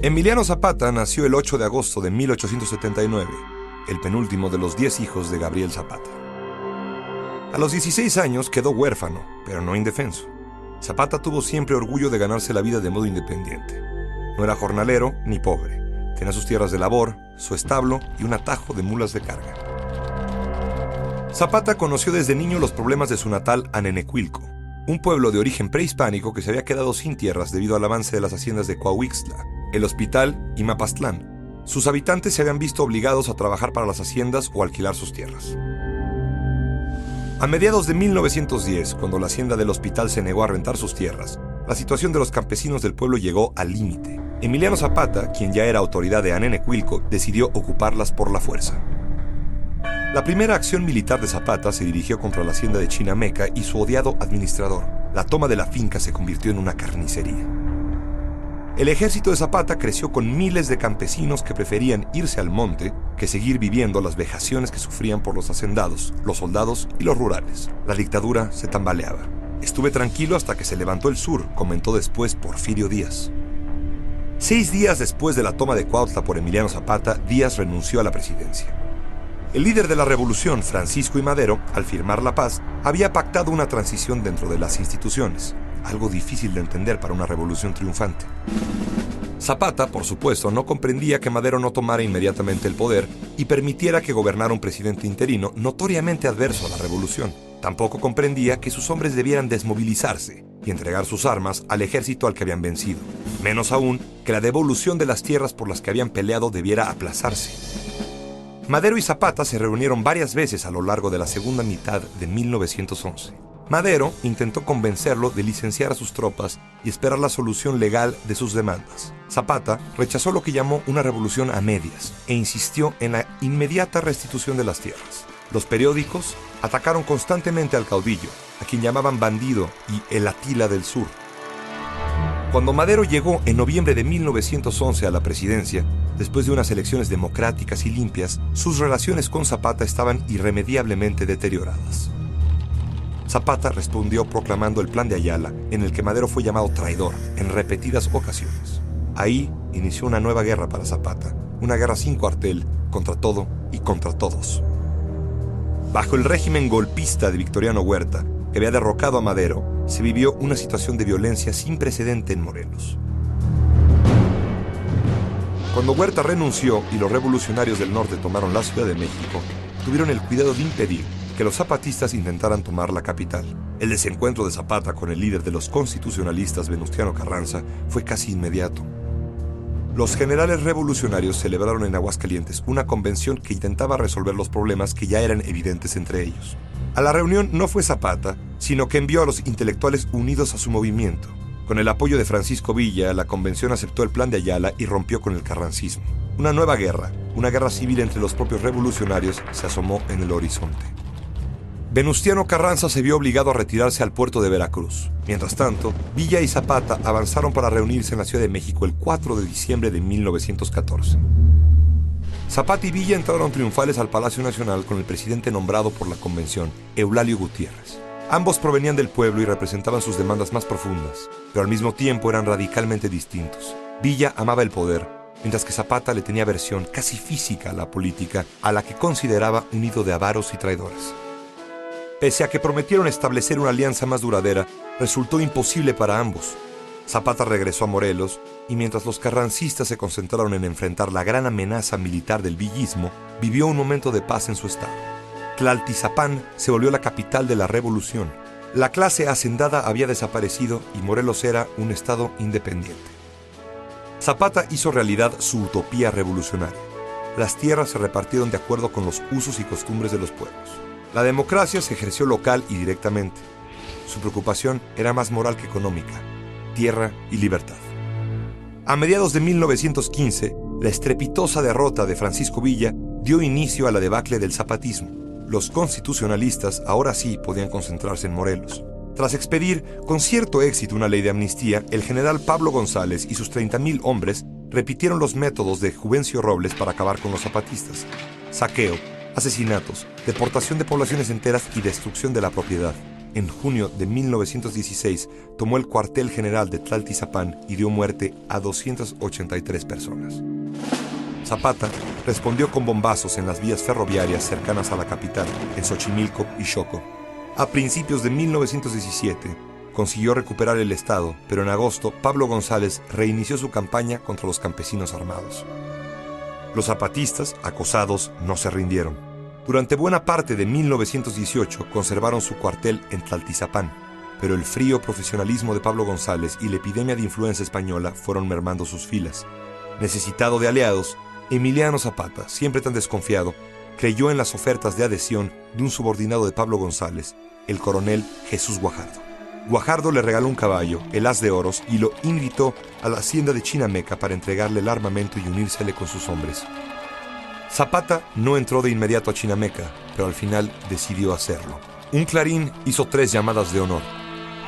Emiliano Zapata nació el 8 de agosto de 1879, el penúltimo de los 10 hijos de Gabriel Zapata. A los 16 años quedó huérfano, pero no indefenso. Zapata tuvo siempre orgullo de ganarse la vida de modo independiente. No era jornalero ni pobre. Tenía sus tierras de labor, su establo y un atajo de mulas de carga. Zapata conoció desde niño los problemas de su natal Anenecuilco, un pueblo de origen prehispánico que se había quedado sin tierras debido al avance de las haciendas de Coahuixtla, El Hospital y Mapastlán. Sus habitantes se habían visto obligados a trabajar para las haciendas o alquilar sus tierras. A mediados de 1910, cuando la hacienda del Hospital se negó a rentar sus tierras, la situación de los campesinos del pueblo llegó al límite. Emiliano Zapata, quien ya era autoridad de Anenecuilco, decidió ocuparlas por la fuerza. La primera acción militar de Zapata se dirigió contra la hacienda de Chinameca y su odiado administrador. La toma de la finca se convirtió en una carnicería. El ejército de Zapata creció con miles de campesinos que preferían irse al monte que seguir viviendo las vejaciones que sufrían por los hacendados, los soldados y los rurales. La dictadura se tambaleaba. Estuve tranquilo hasta que se levantó el sur, comentó después Porfirio Díaz. 6 días después de la toma de Cuautla por Emiliano Zapata, Díaz renunció a la presidencia. El líder de la revolución, Francisco I. Madero, al firmar la paz, había pactado una transición dentro de las instituciones, algo difícil de entender para una revolución triunfante. Zapata, por supuesto, no comprendía que Madero no tomara inmediatamente el poder y permitiera que gobernara un presidente interino notoriamente adverso a la revolución. Tampoco comprendía que sus hombres debieran desmovilizarse y entregar sus armas al ejército al que habían vencido. Menos aún, que la devolución de las tierras por las que habían peleado debiera aplazarse. Madero y Zapata se reunieron varias veces a lo largo de la segunda mitad de 1911. Madero intentó convencerlo de licenciar a sus tropas y esperar la solución legal de sus demandas. Zapata rechazó lo que llamó una revolución a medias e insistió en la inmediata restitución de las tierras. Los periódicos atacaron constantemente al caudillo, a quien llamaban bandido y el Atila del Sur. Cuando Madero llegó en noviembre de 1911 a la presidencia, después de unas elecciones democráticas y limpias, sus relaciones con Zapata estaban irremediablemente deterioradas. Zapata respondió proclamando el Plan de Ayala, en el que Madero fue llamado traidor en repetidas ocasiones. Ahí inició una nueva guerra para Zapata, una guerra sin cuartel, contra todo y contra todos. Bajo el régimen golpista de Victoriano Huerta, que había derrocado a Madero, se vivió una situación de violencia sin precedente en Morelos. Cuando Huerta renunció y los revolucionarios del norte tomaron la Ciudad de México, tuvieron el cuidado de impedir que los zapatistas intentaran tomar la capital. El desencuentro de Zapata con el líder de los constitucionalistas, Venustiano Carranza, fue casi inmediato. Los generales revolucionarios celebraron en Aguascalientes una convención que intentaba resolver los problemas que ya eran evidentes entre ellos. A la reunión no fue Zapata, sino que envió a los intelectuales unidos a su movimiento. Con el apoyo de Francisco Villa, la convención aceptó el Plan de Ayala y rompió con el carrancismo. Una nueva guerra, una guerra civil entre los propios revolucionarios, se asomó en el horizonte. Venustiano Carranza se vio obligado a retirarse al puerto de Veracruz. Mientras tanto, Villa y Zapata avanzaron para reunirse en la Ciudad de México el 4 de diciembre de 1914. Zapata y Villa entraron triunfales al Palacio Nacional con el presidente nombrado por la convención, Eulalio Gutiérrez. Ambos provenían del pueblo y representaban sus demandas más profundas, pero al mismo tiempo eran radicalmente distintos. Villa amaba el poder, mientras que Zapata le tenía aversión casi física a la política, a la que consideraba un nido de avaros y traidores. Pese a que prometieron establecer una alianza más duradera, resultó imposible para ambos. Zapata regresó a Morelos, y mientras los carrancistas se concentraron en enfrentar la gran amenaza militar del villismo, vivió un momento de paz en su estado. Tlaltizapán se volvió la capital de la revolución. La clase hacendada había desaparecido y Morelos era un estado independiente. Zapata hizo realidad su utopía revolucionaria. Las tierras se repartieron de acuerdo con los usos y costumbres de los pueblos. La democracia se ejerció local y directamente. Su preocupación era más moral que económica: tierra y libertad. A mediados de 1915, la estrepitosa derrota de Francisco Villa dio inicio a la debacle del zapatismo. Los constitucionalistas ahora sí podían concentrarse en Morelos. Tras expedir con cierto éxito una ley de amnistía, el general Pablo González y sus 30,000 hombres repitieron los métodos de Juvencio Robles para acabar con los zapatistas: saqueo, asesinatos, deportación de poblaciones enteras y destrucción de la propiedad. en junio de 1916, tomó el cuartel general de Tlaltizapán y dio muerte a 283 personas. Zapata respondió con bombazos en las vías ferroviarias cercanas a la capital, en Xochimilco y Xoco. A principios de 1917, consiguió recuperar el estado, pero en agosto Pablo González reinició su campaña contra los campesinos armados. Los zapatistas, acosados, no se rindieron. Durante buena parte de 1918 conservaron su cuartel en Tlaltizapán, pero el frío profesionalismo de Pablo González y la epidemia de influenza española fueron mermando sus filas. Necesitado de aliados, Emiliano Zapata, siempre tan desconfiado, creyó en las ofertas de adhesión de un subordinado de Pablo González, el coronel Jesús Guajardo. Guajardo le regaló un caballo, el As de Oros, y lo invitó a la hacienda de Chinameca para entregarle el armamento y unírsele con sus hombres. Zapata no entró de inmediato a Chinameca, pero al final decidió hacerlo. Un clarín hizo 3 llamadas de honor.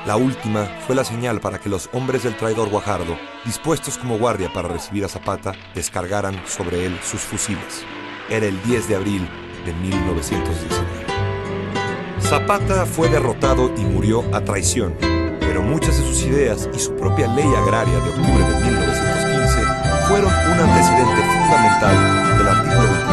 La última fue la señal para que los hombres del traidor Guajardo, dispuestos como guardia para recibir a Zapata, descargaran sobre él sus fusiles. Era el 10 de abril de 1919. Zapata fue derrotado y murió a traición, pero muchas de sus ideas y su propia ley agraria de octubre de 1915 fueron un antecedente fundamental del artículo 21